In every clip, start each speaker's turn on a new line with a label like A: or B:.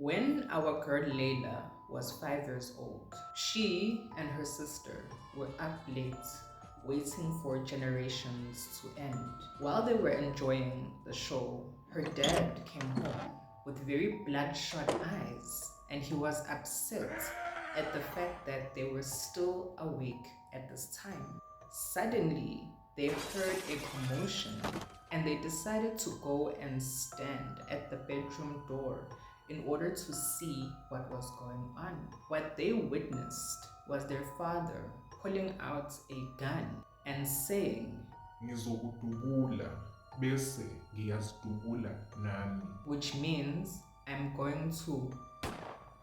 A: When our girl Layla was 5 years old, she and her sister were up late waiting for generations to end. While they were enjoying the show, her dad came home with very bloodshot eyes and he was upset at the fact that they were still awake at this time. Suddenly, they heard a commotion and they decided to go and stand at the bedroom door in order to see what was going on. What they witnessed was their father pulling out a gun and saying,
B: "Ngizokudubula bese ngiyazidubula nami,"
A: which means I'm going to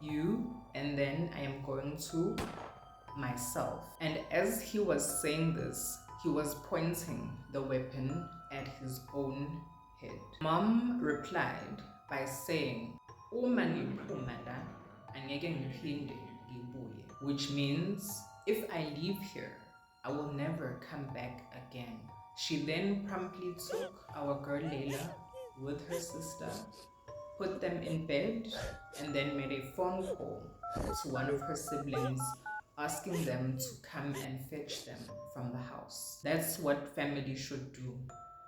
A: you and then I am going to myself. And as he was saying this, he was pointing the weapon at his own head. Mom replied by saying, "Uma ngiphuma la, angeke ngiphinde ngibuye," which means if I leave here, I will never come back again. She then promptly took our girl Layla with her sister, put them in bed, and then made a phone call to one of her siblings asking them to come and fetch them from the house. That's what family should do.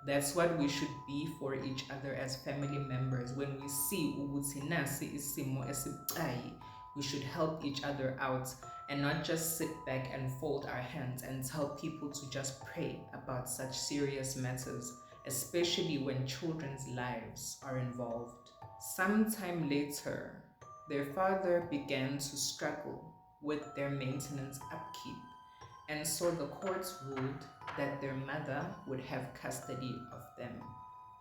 A: That's what we should be for each other as family members. When we see ukuthi nasi isimo esibucayi, we should help each other out and not just sit back and fold our hands and tell people to just pray about such serious matters, especially when children's lives are involved. Sometime later, their father began to struggle with their maintenance upkeep, and so the courts ruled that their mother would have custody of them.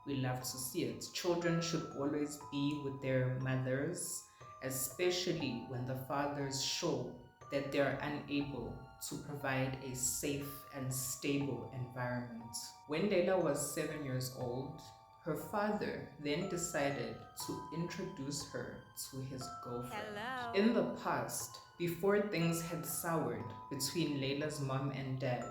A: We love to see it. Children should always be with their mothers, especially when the fathers show that they are unable to provide a safe and stable environment. When Layla was 7 years old, her father then decided to introduce her to his girlfriend.
C: Hello.
A: In the past, before things had soured between Layla's mom and dad,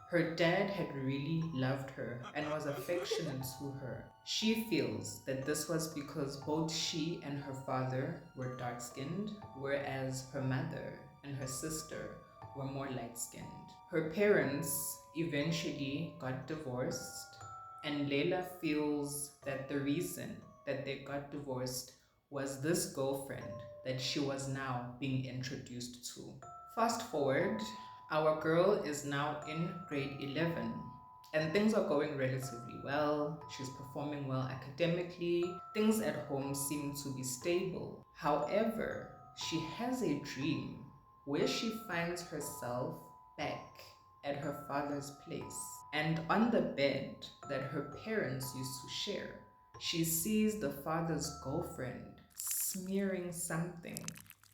A: her dad had really loved her and was affectionate to her. She feels that this was because both she and her father were dark-skinned, whereas her mother and her sister were more light-skinned. Her parents eventually got divorced, and Layla feels that the reason that they got divorced was this girlfriend that she was now being introduced to. Fast forward, our girl is now in grade 11 and things are going relatively well. She's performing well academically. Things at home seem to be stable. However, she has a dream where she finds herself back at her father's place. And on the bed that her parents used to share, she sees the father's girlfriend smearing something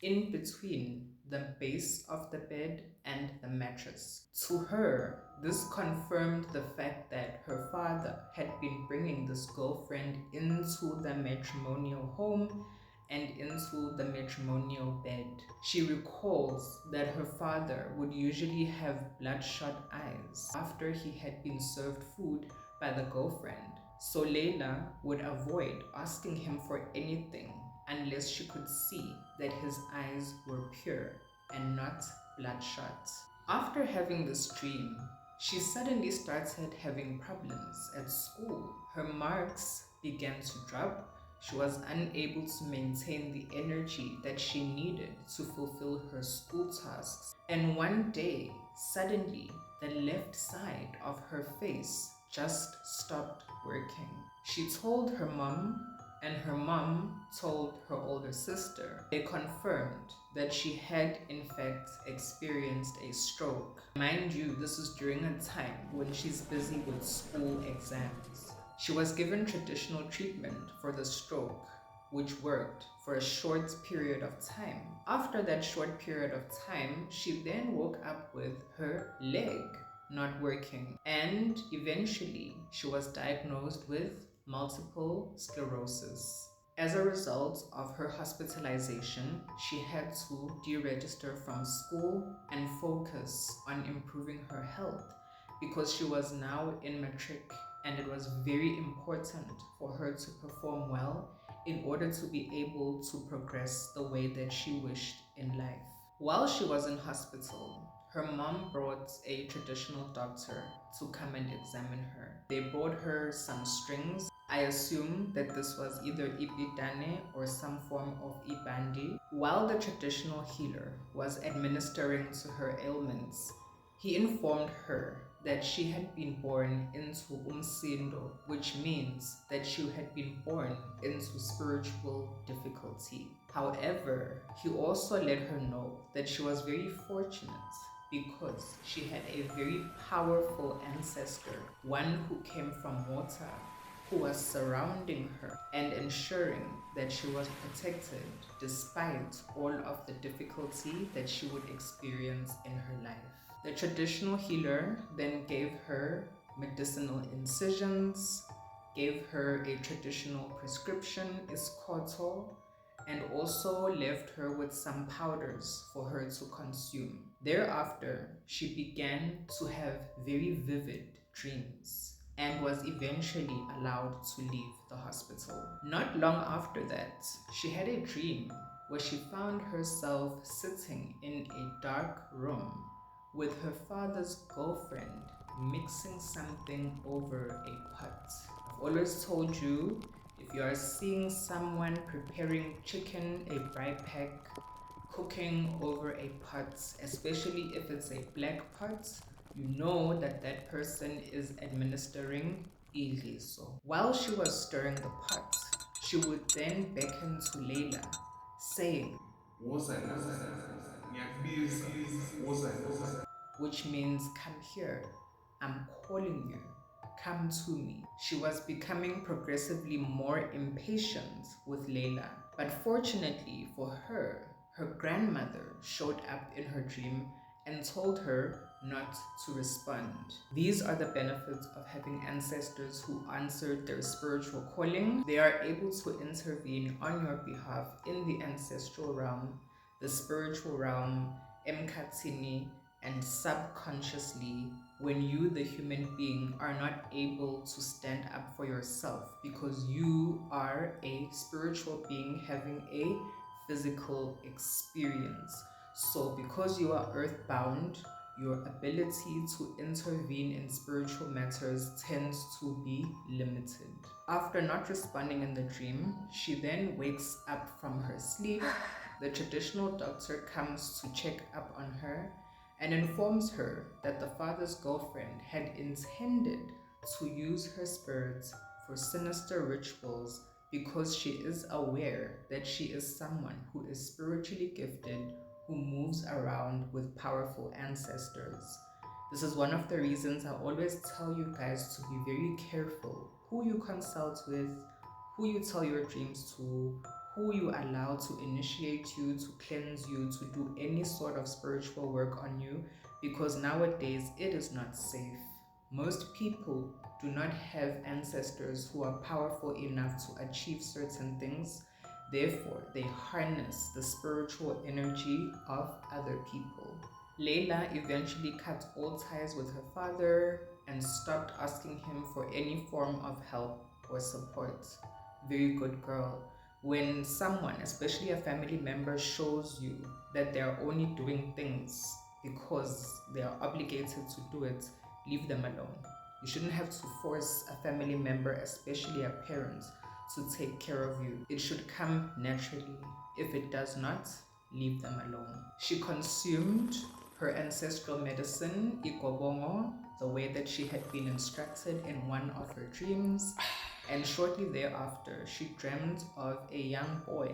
A: in between the base of the bed and the mattress. To her, this confirmed the fact that her father had been bringing this girlfriend into the matrimonial home and into the matrimonial bed. She recalls that her father would usually have bloodshot eyes after he had been served food by the girlfriend. So Layla would avoid asking him for anything unless she could see that his eyes were pure and not bloodshot. After having this dream, she suddenly started having problems at school. Her marks began to drop. She was unable to maintain the energy that she needed to fulfill her school tasks. And one day, suddenly, the left side of her face just stopped working. She told her mom, and her mom told her older sister. They confirmed that she had in fact experienced a stroke. Mind you, this is during a time when she's busy with school exams. She was given traditional treatment for the stroke, which worked for a short period of time. After that short period of time, she then woke up with her leg not working, and eventually she was diagnosed with multiple sclerosis. As a result of her hospitalization, she had to deregister from school and focus on improving her health because she was now in matric and it was very important for her to perform well in order to be able to progress the way that she wished in life. While she was in hospital, her mom brought a traditional doctor to come and examine her. They brought her some strings. I assume that this was either ipitane or some form of ibandi. While the traditional healer was administering to her ailments, he informed her that she had been born into umsindo, which means that she had been born into spiritual difficulty. However, he also let her know that she was very fortunate because she had a very powerful ancestor, one who came from water, who was surrounding her and ensuring that she was protected despite all of the difficulty that she would experience in her life. The traditional healer then gave her medicinal incisions, gave her a traditional prescription, iskoto, and also left her with some powders for her to consume. Thereafter, she began to have very vivid dreams and was eventually allowed to leave the hospital. Not long after that, she had a dream where she found herself sitting in a dark room with her father's girlfriend mixing something over a pot. I've always told you, if you are seeing someone preparing chicken, a braai pack, cooking over a pot, especially if it's a black pot, you know that that person is administering Idliso. While she was stirring the pot, she would then beckon to Layla, saying, which means come here, I'm calling you, come to me. She was becoming progressively more impatient with Layla, but fortunately for her, her grandmother showed up in her dream and told her not to respond. These are the benefits of having ancestors who answered their spiritual calling. They are able to intervene on your behalf in the ancestral realm, the spiritual realm, emkatini, and subconsciously when you, the human being, are not able to stand up for yourself because you are a spiritual being having a physical experience. So because you are earthbound, your ability to intervene in spiritual matters tends to be limited. After not responding in the dream, she then wakes up from her sleep. The traditional doctor comes to check up on her and informs her that the father's girlfriend had intended to use her spirits for sinister rituals because she is aware that she is someone who is spiritually gifted, who moves around with powerful ancestors. This is one of the reasons I always tell you guys to be very careful who you consult with, who you tell your dreams to, who you allow to initiate you, to cleanse you, to do any sort of spiritual work on you, because nowadays it is not safe. Most people do not have ancestors who are powerful enough to achieve certain things. Therefore, they harness the spiritual energy of other people. Layla eventually cut all ties with her father and stopped asking him for any form of help or support. Very good girl. When someone, especially a family member, shows you that they are only doing things because they are obligated to do it, leave them alone. You shouldn't have to force a family member, especially a parent, to take care of you. It should come naturally. If it does not, leave them alone. She consumed her ancestral medicine, ikobongo, the way that she had been instructed in one of her dreams. And shortly thereafter, she dreamt of a young boy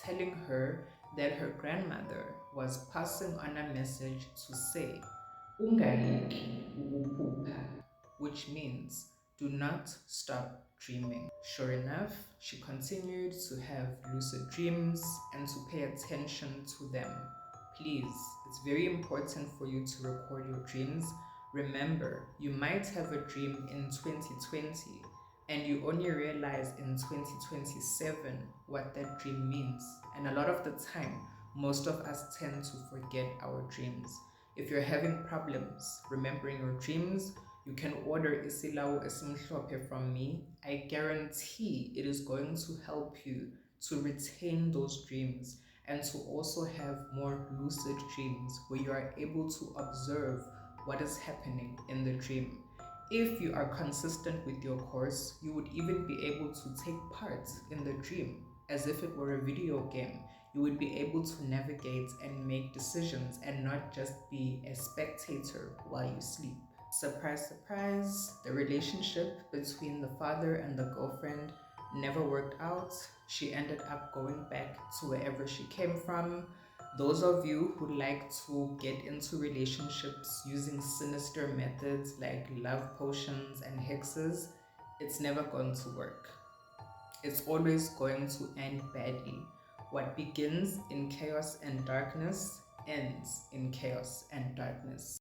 A: telling her that her grandmother was passing on a message to say, "Ungayeki ukuphupha," which means do not stop dreaming. Sure enough, she continued to have lucid dreams and to pay attention to them. Please, it's very important for you to record your dreams. Remember, you might have a dream in 2020 and you only realize in 2027 what that dream means. And a lot of the time, most of us tend to forget our dreams. If you're having problems remembering your dreams, You can order isilawu esimhlophe from me. I guarantee it is going to help you to retain those dreams and to also have more lucid dreams where you are able to observe what is happening in the dream. If you are consistent with your course, you would even be able to take part in the dream as if it were a video game. You would be able to navigate and make decisions and not just be a spectator while you sleep. Surprise, surprise, the relationship between the father and the girlfriend never worked out. She ended up going back to wherever she came from. Those of you who like to get into relationships using sinister methods like love potions and hexes, it's never going to work. It's always going to end badly. What begins in chaos and darkness ends in chaos and darkness.